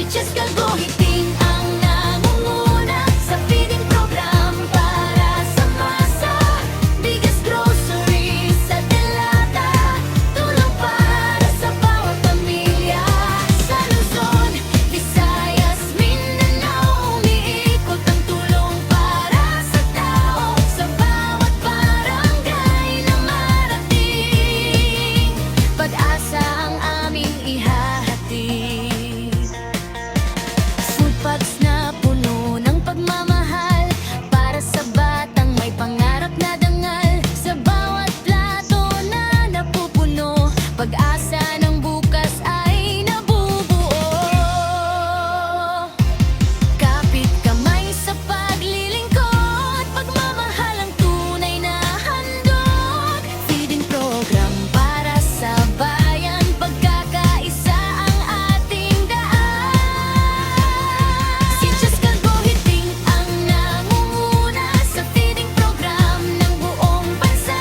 Cheska Gohiting ang nangunguna sa feeding program para sa masa. Biggest groceries sa delata, tulong para sa bawat pamilya. Sa Luzon, Visayas, Mindanao, umiikot ang tulong para sa tao. Sa bawat barangay na marating, pag-asa ang aming ihahatid. Food packs na puno ng pagmamahal para sa batang may pangarap na dangal. Sa bawat plato na napupuno, pag-asa ng bukas ay nabubuo. Kapit kamay sa paglilingkod, pagmamahal ang tunay na handog. Feeding program para sa bayan, pagkakaisa ang ating daan. Si Cheska Gohiting ang nangunguna sa feeding program ng buong bansa.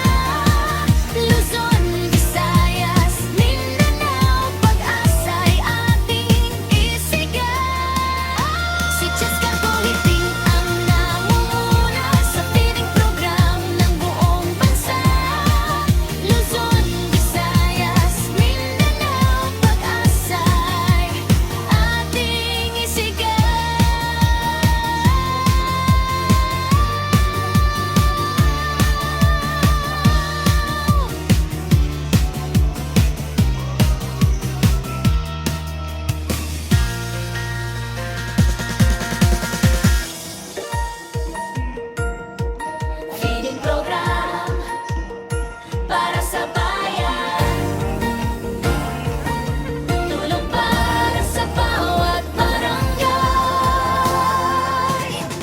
Luzon, Visayas, Mindanao, pag-asa'y ating isigaw. Si Cheska Gohiting ang nangunguna sa feeding program ng buong bansa. Luzon, Visayas, Mindanao, pag-asa'y ating isigaw. Feeding program para sa bayan, tulong para sa bawat barangay.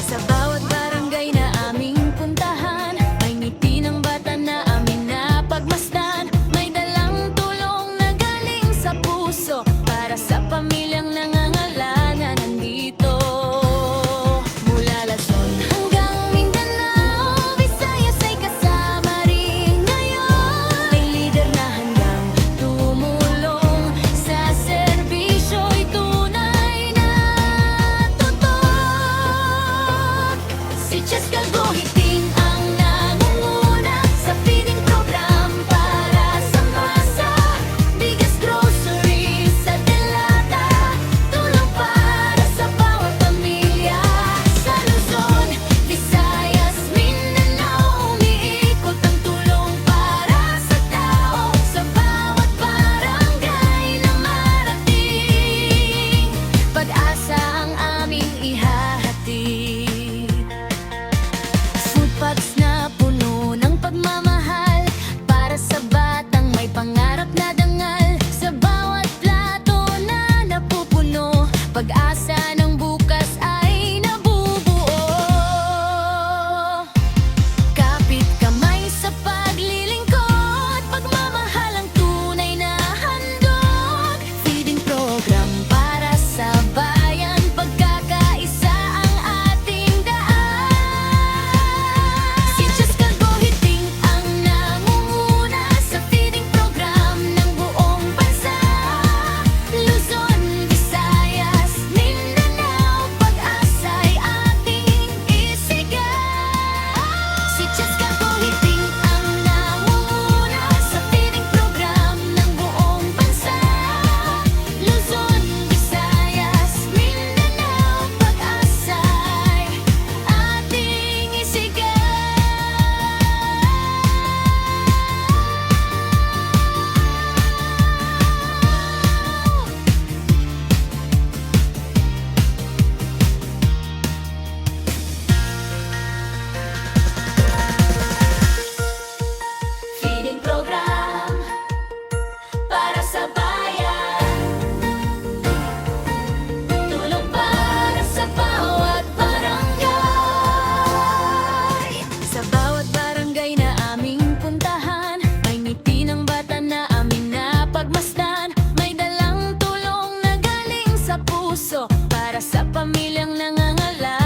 Sa bawat barangay na aming puntahan, may ngiti ng bata na amin napagmasdan. May dalang tulong na galing sa puso para sa pamilyang nangangailangan nandito. Mula Luzon hanggang Mindanao, Visayas ay kasama rin ngayon. May lider na handang tumulong sa serbisyo'y tunay na tutok. Si Cheska Gohiting ang nangunguna sa feeding program para sa masa. Biggest groceries sa delata, tulong para sa bawat pamilya. Sa Luzon, Visayas, Mindanao, umiikot ang tulong para sa tao. Sa bawat barangay na marating, pag-asa ang aming ihahatid. Food packs na puno ng pagmamahal para sa batang may pangarap na dangal. Sa bawat plato na napupuno, pag-asa ng bukas ay nabubuo. Kapit kamay sa paglilingkod, pagmamahal ang tunay na handog. Feeding program para sa bayan, pagkakaisa ang ating daan. Si Cheska Gohiting ang nangunguna sa feeding program ng buong bansa. Luzon, Visayas, Mindanao, pag-asa'y ating isigaw. Si Cheska Gohiting ang nangunguna sa feeding program ng buong bansa. Luzon, Visayas, Mindanao, pag-asa'y ating isigaw. Feeding program para sa bayan, tulong para sa bawat barangay. Sa bawat barangay na aming puntahan, may ngiti ng bata na amin napagmasdan. May dalang tulong na galing sa puso para sa pamilyang nangangailangan.